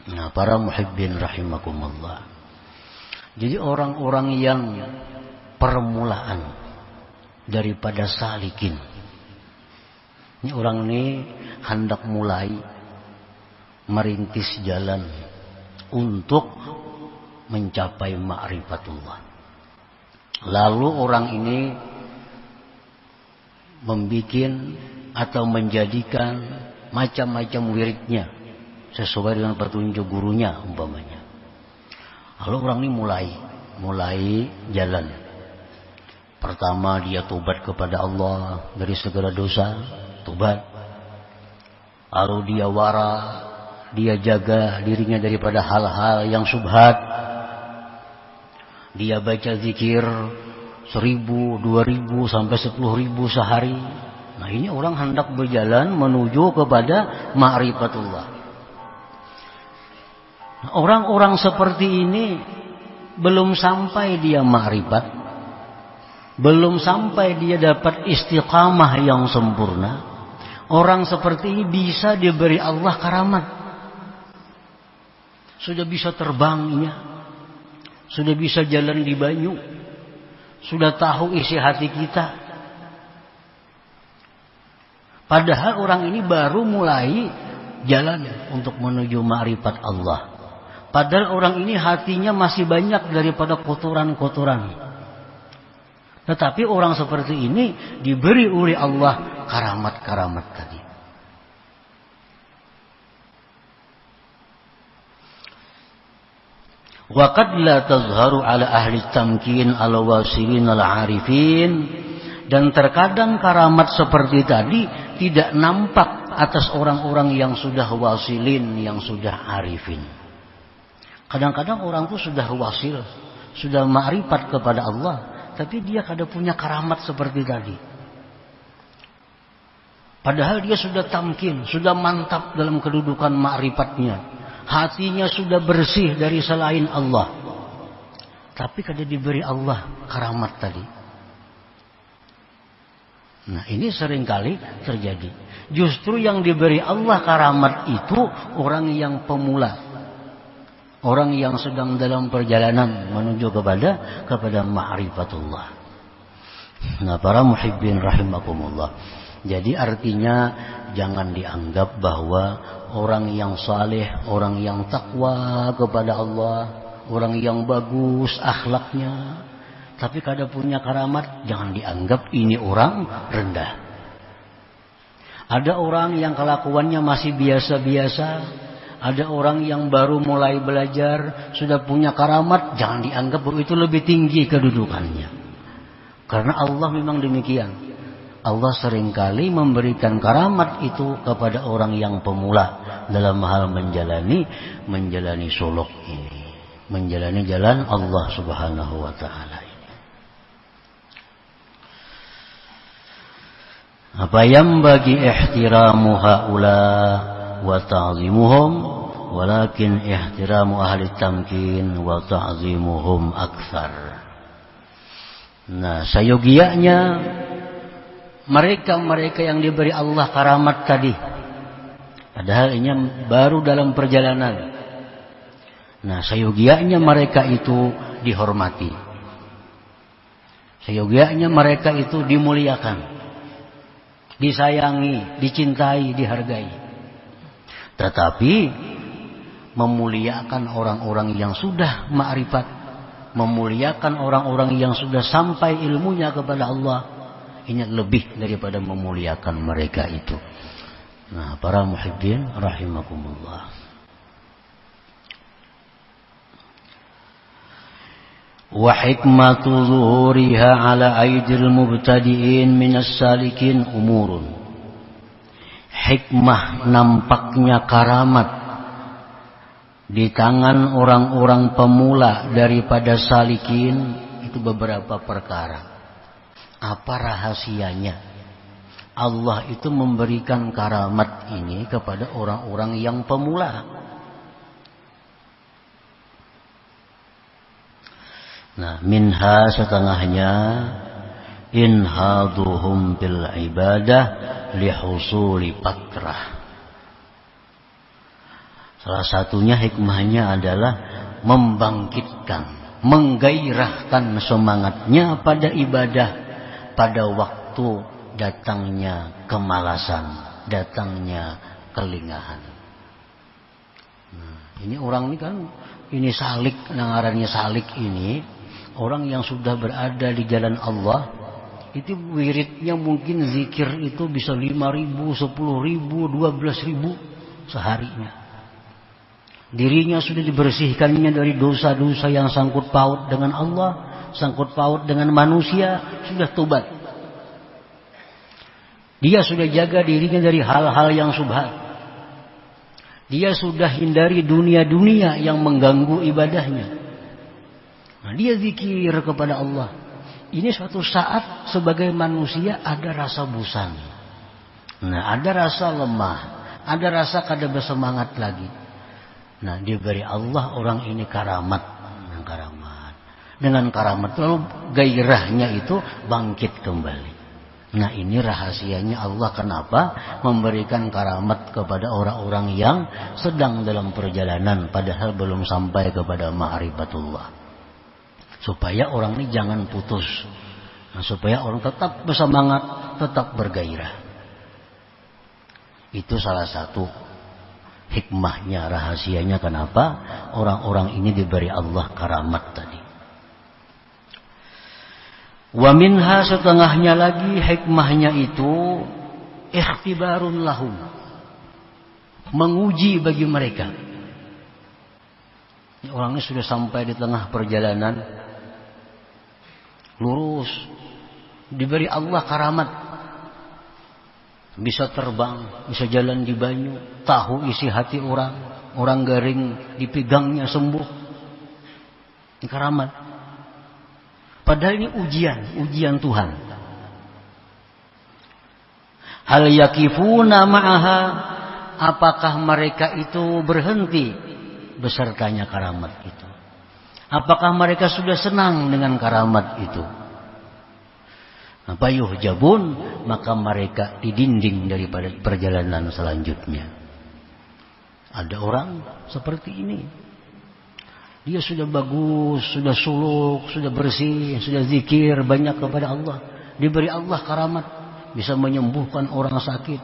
Nah, para muhibbin rahimakumullah. Jadi orang-orang yang permulaan daripada salikin. Ini orang ini hendak mulai merintis jalan untuk mencapai ma'rifatullah. Lalu orang ini membikin atau menjadikan macam-macam wiridnya sesuai dengan petunjuk gurunya umpamanya. Lalu orang ini mulai jalan. Pertama dia tobat kepada Allah dari segala dosa, tobat. Lalu dia wara, dia jaga dirinya daripada hal-hal yang syubhat. Dia baca zikir 1000, 2000 sampai 10.000 sehari. Nah, ini orang hendak berjalan menuju kepada ma'rifatullah. Nah, orang-orang seperti ini belum sampai dia ma'rifat, belum sampai dia dapat istiqamah yang sempurna. Orang seperti ini bisa diberi Allah karamat. Sudah bisa terbangnya, sudah bisa jalan di banyu, sudah tahu isi hati kita. Padahal orang ini baru mulai jalan untuk menuju ma'rifat Allah. Padahal orang ini hatinya masih banyak daripada kotoran-kotoran. Tetapi orang seperti ini diberi oleh Allah karamat-karamat tadi. Wa qad la tazharu ala ahli tamkin ala wasilin ala arifin. Dan terkadang karamat seperti tadi tidak nampak atas orang-orang yang sudah wasilin, yang sudah arifin. Kadang-kadang orang itu sudah wasil, sudah ma'rifat kepada Allah, tapi dia kada punya karamat seperti tadi. Padahal dia sudah tamkin, sudah mantap dalam kedudukan ma'rifatnya. Hatinya sudah bersih dari selain Allah. Tapi kada diberi Allah karamat tadi. Nah, ini seringkali terjadi. Justru yang diberi Allah karamat itu orang yang pemula. Orang yang sedang dalam perjalanan menuju kepada ma'rifatullah. Nah, para muhibbin rahimakumullah. Jadi artinya jangan dianggap bahwa orang yang saleh, orang yang takwa kepada Allah, orang yang bagus akhlaknya, tapi kada punya karamat, jangan dianggap ini orang rendah. Ada orang yang kelakuannya masih biasa-biasa, ada orang yang baru mulai belajar, sudah punya karamat, jangan dianggap bahwa itu lebih tinggi kedudukannya. Karena Allah memang demikian. Allah seringkali memberikan karamat itu kepada orang yang pemula dalam hal menjalani suluk ini, menjalani jalan Allah Subhanahu wa taala. Apa yang bagi ihtiramu haula wa ta'zimuhum, walakin ihtiramu ahli tamkin wa ta'zimuhum akthar. Nah, sayogianya mereka yang diberi Allah karamat tadi, padahal ini baru dalam perjalanan. Nah, sayogianya mereka itu dihormati, sayogianya mereka itu dimuliakan, disayangi, dicintai, dihargai. Tetapi memuliakan orang-orang yang sudah ma'rifat, memuliakan orang-orang yang sudah sampai ilmunya kepada Allah, ini lebih daripada memuliakan mereka itu. Nah, para muhibbin rahimakumullah. Wa hikmatu zuhuriha ala aidil mubtadi'in minas salikin umurun. Hikmah nampaknya karamat di tangan orang-orang pemula daripada salikin itu beberapa perkara. Apa rahasianya? Allah itu memberikan karamat ini kepada orang-orang yang pemula. Nah, minha setengahnya inhaduhum bil ibadah lihusuli patrah. Salah satunya hikmahnya adalah membangkitkan, menggairahkan semangatnya pada ibadah pada waktu datangnya kemalasan, datangnya kelingahan. Nah, ini orang ini kan, ini salik, ngarannya salik ini, orang yang sudah berada di jalan Allah, itu wiridnya mungkin zikir itu bisa 5.000, 10.000, 12.000 seharinya. Dirinya sudah dibersihkannya dari dosa-dosa yang sangkut paut dengan Allah, sangkut paut dengan manusia, sudah tobat. Dia sudah jaga dirinya dari hal-hal yang subhat. Dia sudah hindari dunia-dunia yang mengganggu ibadahnya. Nah, dia zikir kepada Allah. Ini suatu saat sebagai manusia ada rasa bosan. Nah, ada rasa lemah, ada rasa kada bersemangat lagi. Nah, diberi Allah orang ini karamat. Dengan karamat lalu gairahnya itu bangkit kembali. Nah, ini rahasianya Allah kenapa memberikan karamat kepada orang-orang yang sedang dalam perjalanan padahal belum sampai kepada ma'rifatullah. Supaya orang ini jangan putus. Nah, supaya orang tetap bersemangat, tetap bergairah. Itu salah satu hikmahnya, rahasianya kenapa orang-orang ini diberi Allah karamat tadi. Wa minha, setengahnya lagi hikmahnya itu ikhtibarun lahum, menguji bagi mereka. Orang ini sudah sampai di tengah perjalanan, lurus, diberi Allah karamat, bisa terbang, bisa jalan di banyu, tahu isi hati orang garing dipegangnya sembuh. Ini karamat. Padahal ini ujian Tuhan. Hal yakifuna ma'aha, apakah mereka itu berhenti besertanya karamat itu? Apakah mereka sudah senang dengan karamat itu? Payuh jabun, maka mereka didinding daripada perjalanan selanjutnya. Ada orang seperti ini. Dia sudah bagus, sudah suluk, sudah bersih, sudah zikir banyak kepada Allah. Diberi Allah karamat, bisa menyembuhkan orang sakit,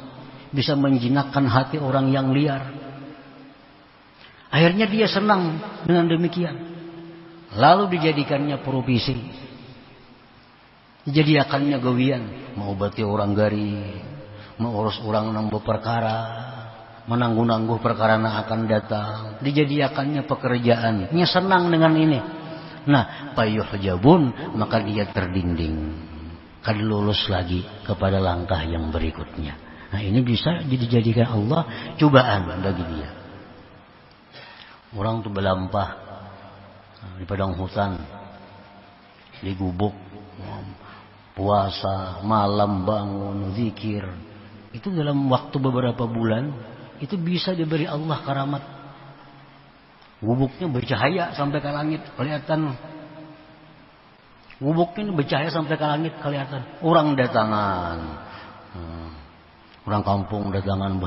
bisa menjinakkan hati orang yang liar. Akhirnya dia senang dengan demikian. Lalu dijadikannya profesi, dijadikannya gawian, mengobati orang garing, mengurus orang nambah perkara, menangguh-nangguh perkara yang akan datang, dijadikannya pekerjaan. Dia senang dengan ini. Nah, payuh jabun, maka dia terdinding, kada lulus lagi kepada langkah yang berikutnya. Nah, ini bisa dijadikan Allah cobaan bagi dia. Orang tuh berlampah di padang hutan, di gubuk, puasa, malam bangun, zikir. Itu dalam waktu beberapa bulan, itu bisa diberi Allah karamat. Gubuknya bercahaya sampai ke langit, kelihatan. Gubuknya bercahaya sampai ke langit, kelihatan. Orang datangan, orang kampung datangan,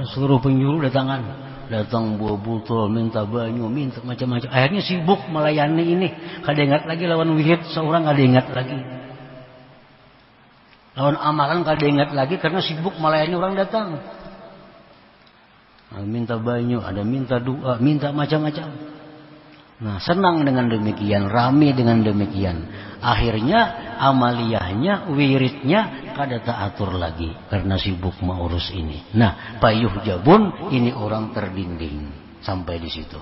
seluruh penjuru datangan. Datang buah botol, minta banyu, minta macam-macam. Akhirnya sibuk melayani ini. Kada ingat lagi lawan wihid, seorang kada ingat lagi. Lawan amalan kada ingat lagi karena sibuk melayani orang datang. Minta banyu, ada minta doa, minta macam-macam. Nah, senang dengan demikian, ramai dengan demikian. Akhirnya amaliyahnya, wiridnya kada teratur lagi karena sibuk mengurus ini. Nah, payuh jabun, ini orang terdinding sampai di situ.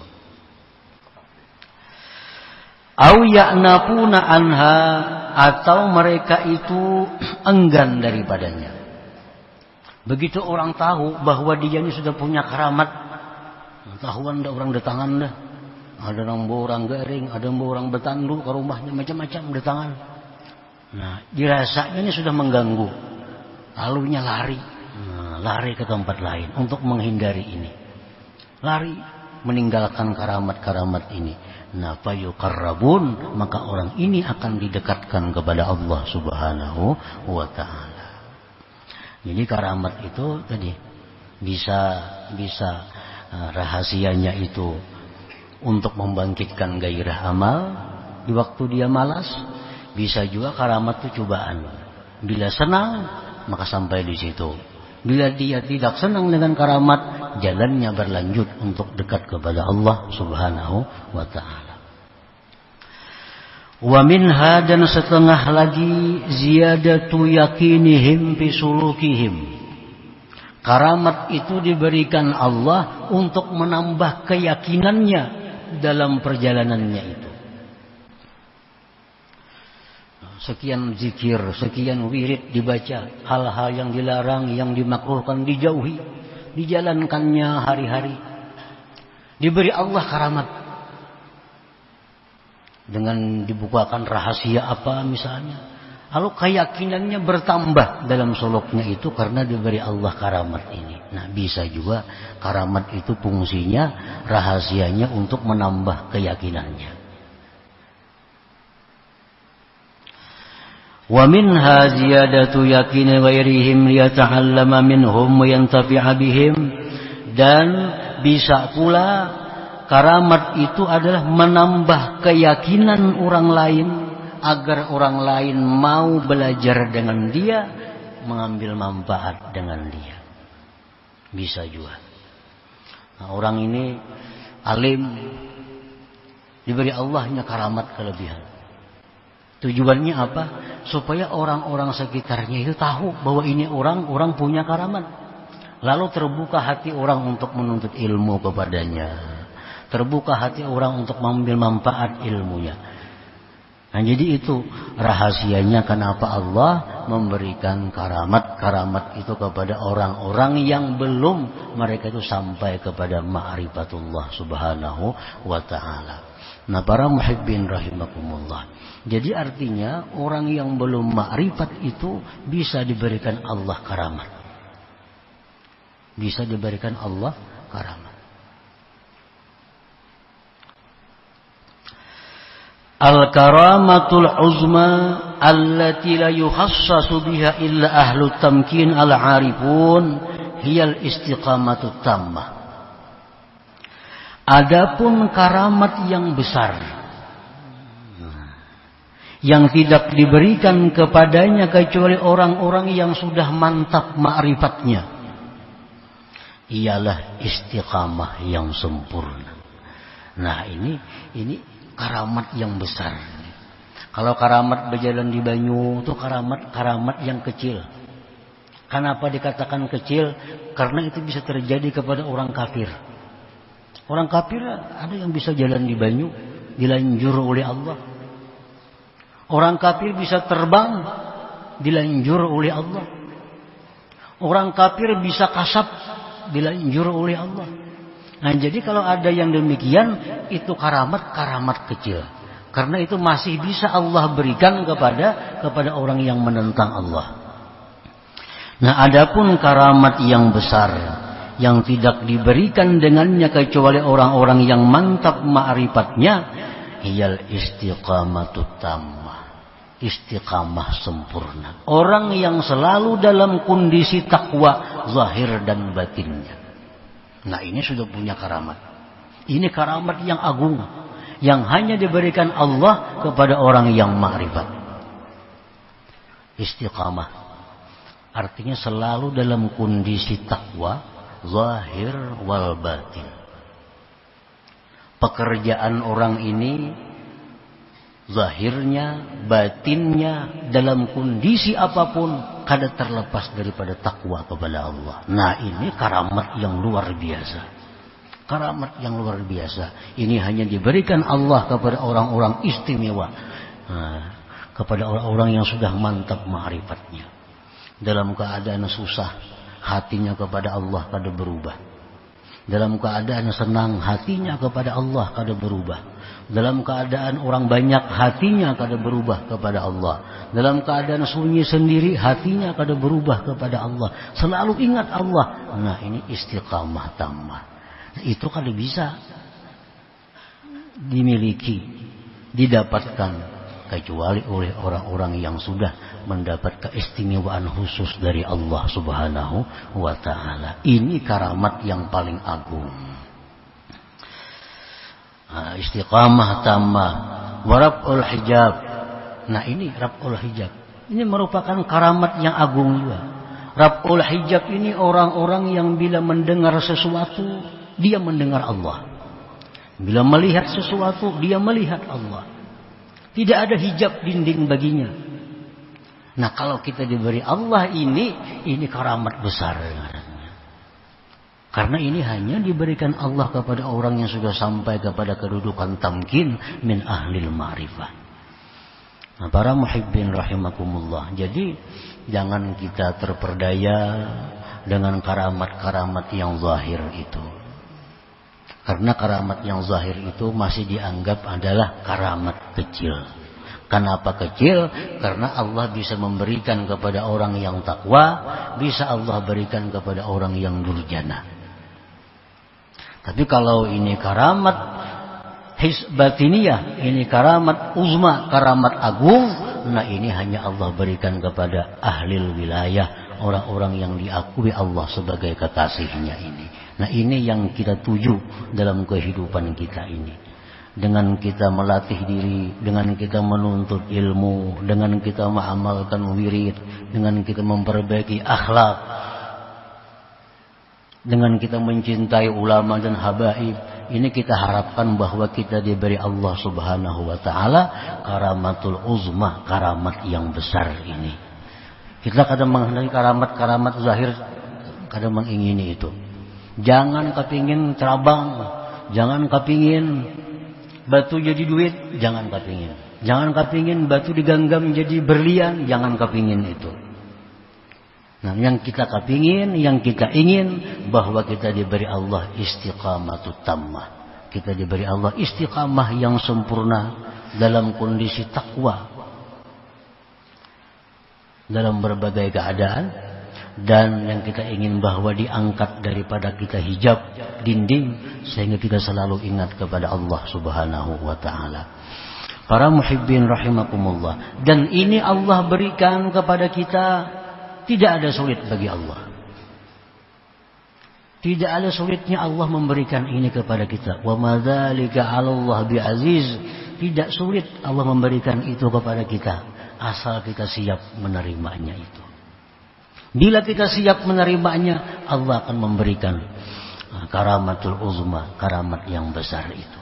Au ya'nafuna anha, atau mereka itu enggan daripadanya. Begitu orang tahu bahwa dia ini sudah punya karamat, tahuan dah orang datangan dah. Ada orang garing, ada orang betandu ke rumahnya, macam-macam datangan. Nah, dirasanya ini sudah mengganggu. Lalunya lari, lari ke tempat lain untuk menghindari ini. Lari, meninggalkan karamat-karamat ini. Nah, fayuqarrabun, maka orang ini akan didekatkan kepada Allah Subhanahu wa ta'ala. Jadi karamat itu tadi bisa rahasianya itu untuk membangkitkan gairah amal di waktu dia malas. Bisa juga karamat itu cobaan. Bila senang maka sampai di situ. Bila dia tidak senang dengan karamat, jalannya berlanjut untuk dekat kepada Allah Subhanahu wa ta'ala. Wa minha, dan setengah lagi, ziyadatu yakinihim fi sulukihim. Karamat itu diberikan Allah untuk menambah keyakinannya dalam perjalanannya itu. Sekian zikir, sekian wirid dibaca, hal-hal yang dilarang, yang dimakruhkan dijauhi, dijalankannya hari-hari. Diberi Allah karamat dengan dibukakan rahasia apa misalnya, lalu keyakinannya bertambah dalam suluknya itu karena diberi Allah karamat ini. Nah, bisa juga karamat itu fungsinya, rahasianya untuk menambah keyakinannya. Wa minha ziyadatu yaqini ghairihim liyata'allama minhum wa yantafi'a bihim. Dan bisa pula karamat itu adalah menambah keyakinan orang lain agar orang lain mau belajar dengan dia, mengambil manfaat dengan dia. Bisa juga. Nah, orang ini alim, diberi Allahnya karamat kelebihan. Tujuannya apa? Supaya orang-orang sekitarnya itu tahu bahwa ini orang punya karamat. Lalu terbuka hati orang untuk menuntut ilmu kepadanya. Terbuka hati orang untuk mengambil manfaat ilmunya. Nah, jadi itu rahasianya kenapa Allah memberikan karamat itu kepada orang-orang yang belum mereka itu sampai kepada ma'rifatullah subhanahu wa ta'ala. Nah, para muhibbin rahimakumullah. Jadi artinya orang yang belum ma'rifat itu bisa diberikan Allah karamat. Bisa diberikan Allah karamat. Al-karamatul uzma allati la yukhassasu biha illa ahlu tamkin al-arifun hiyal istiqamatut tammah. Adapun karamat yang besar yang tidak diberikan kepadanya kecuali orang-orang yang sudah mantap ma'rifatnya, ialah istiqamah yang sempurna. Nah, ini karamat yang besar. Kalau karamat berjalan di banyu itu karamat yang kecil. Kenapa dikatakan kecil? Karena itu bisa terjadi kepada orang kafir. Orang kafir ada yang bisa jalan di banyu, dilanjur oleh Allah. Orang kafir bisa terbang, dilanjur oleh Allah. Orang kafir bisa kasab, dilanjur oleh Allah. Nah, jadi kalau ada yang demikian, itu karamat kecil. Karena itu masih bisa Allah berikan kepada orang yang menentang Allah. Nah, adapun karamat yang besar yang tidak diberikan dengannya kecuali orang-orang yang mantap ma'rifatnya, hiyal istiqamatut tammah, istiqamah sempurna. Orang yang selalu dalam kondisi takwa zahir dan batinnya. Nah, ini sudah punya karamat. Ini karamat yang agung, yang hanya diberikan Allah kepada orang yang ma'rifat. Istiqamah artinya selalu dalam kondisi takwa zahir wal batin. Pekerjaan orang ini zahirnya, batinnya dalam kondisi apapun kada terlepas daripada takwa kepada Allah. Nah, ini karamat yang luar biasa. Karamat yang luar biasa. Ini hanya diberikan Allah kepada orang-orang istimewa. Kepada orang-orang yang sudah mantap ma'rifatnya. Dalam keadaan susah, hatinya kepada Allah kada berubah. Dalam keadaan senang, hatinya kepada Allah kada berubah. Dalam keadaan orang banyak, hatinya kada berubah kepada Allah. Dalam keadaan sunyi sendiri, hatinya kada berubah kepada Allah. Selalu ingat Allah. Nah, ini istiqamah tammah. Itu kada bisa dimiliki, didapatkan kecuali oleh orang-orang yang sudah mendapat keistimewaan khusus dari Allah Subhanahu wa ta'ala. Ini karamat yang paling agung. Istiqamah tambah. Warab'ul hijab. Nah ini rab'ul hijab. Ini merupakan karamat yang agung juga. Rab'ul hijab ini orang-orang yang bila mendengar sesuatu, dia mendengar Allah. Bila melihat sesuatu, dia melihat Allah. Tidak ada hijab dinding baginya. Nah kalau kita diberi Allah ini karamat besar. Karena ini hanya diberikan Allah kepada orang yang sudah sampai kepada kedudukan tamkin min ahlil ma'rifah. Nah, para muhibbin rahimakumullah. Jadi jangan kita terperdaya dengan karamat-karamat yang zahir itu. Karena karamat yang zahir itu masih dianggap adalah karamat kecil. Kenapa kecil? Karena Allah bisa memberikan kepada orang yang takwa, bisa Allah berikan kepada orang yang durjana. Tapi kalau ini karamat batiniyah, ini karamat uzma, karamat agung, nah ini hanya Allah berikan kepada ahlil wilayah, orang-orang yang diakui Allah sebagai kekasihnya ini. Nah ini yang kita tuju dalam kehidupan kita ini. Dengan kita melatih diri, dengan kita menuntut ilmu, dengan kita mengamalkan wirid, dengan kita memperbaiki akhlak, dengan kita mencintai ulama dan habaib, ini kita harapkan bahwa kita diberi Allah Subhanahu wa taala karamatul uzma, karamat yang besar ini. Kita kadang menghendaki karamat-karamat zahir, kadang mengingini itu. Jangan kepingin cerabang, jangan kepingin batu jadi duit, jangan kepingin. Jangan kepingin batu digenggam jadi berlian, jangan kepingin itu. Nah, yang kita kepingin, yang kita ingin, bahwa kita diberi Allah istiqamatut tammah. Kita diberi Allah istiqamah yang sempurna dalam kondisi takwa, dalam berbagai keadaan. Dan yang kita ingin bahwa diangkat daripada kita hijab dinding, sehingga kita selalu ingat kepada Allah Subhanahu wa ta'ala. Para muhibbin rahimakumullah. Dan ini Allah berikan kepada kita. Tidak ada sulit bagi Allah. Tidak ada sulitnya Allah memberikan ini kepada kita. Wa ma dzalika 'ala Allah bi'aziz. Tidak sulit Allah memberikan itu kepada kita, asal kita siap menerimanya itu. Bila kita siap menerimanya, Allah akan memberikan karamatul uzma, karamat yang besar itu.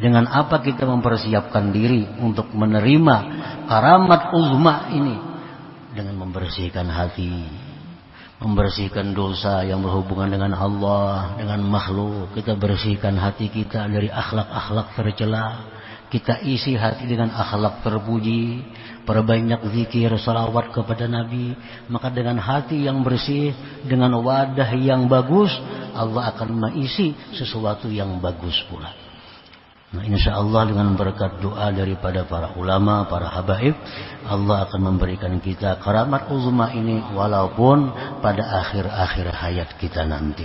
Dengan apa kita mempersiapkan diri untuk menerima karamat uzma ini? Dengan membersihkan hati, membersihkan dosa yang berhubungan dengan Allah, dengan makhluk. Kita bersihkan hati kita dari akhlak-akhlak tercela. Kita isi hati dengan akhlak terpuji. Perbanyak zikir, salawat kepada Nabi. Maka dengan hati yang bersih, dengan wadah yang bagus, Allah akan mengisi sesuatu yang bagus pula. Nah, insyaallah dengan berkat doa daripada para ulama, para habaib, Allah akan memberikan kita karamat uzma ini walaupun pada akhir-akhir hayat kita nanti.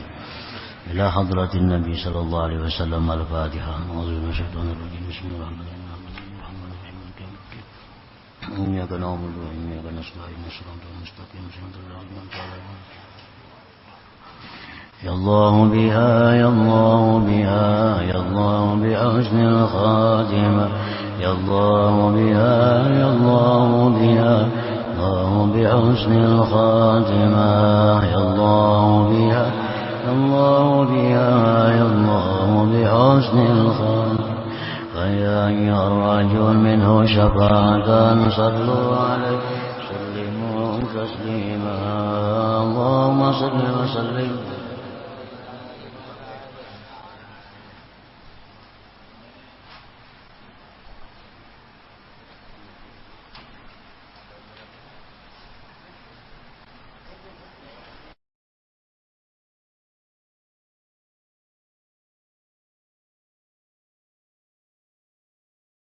Ila hadratin Nabi sallallahu alaihi wasallam al-Fatihah. Bismillahirrahmanirrahim. Iyyaka na'budu wa iyyaka nasta'in. Shiratal mustaqim. Shiratal ladzina an'amta 'alaihim. يا الله بها يا الله بها يا الله بحسن الخاتمة يا الله بها يا الله بها الله بحسن الخاتمة يا الله بها يا الله بها يا الله بحسن الخاتمة فيا أيها الرجل منه شفاعة صلوا عليه سلموا تسليما اللهم صل وسلم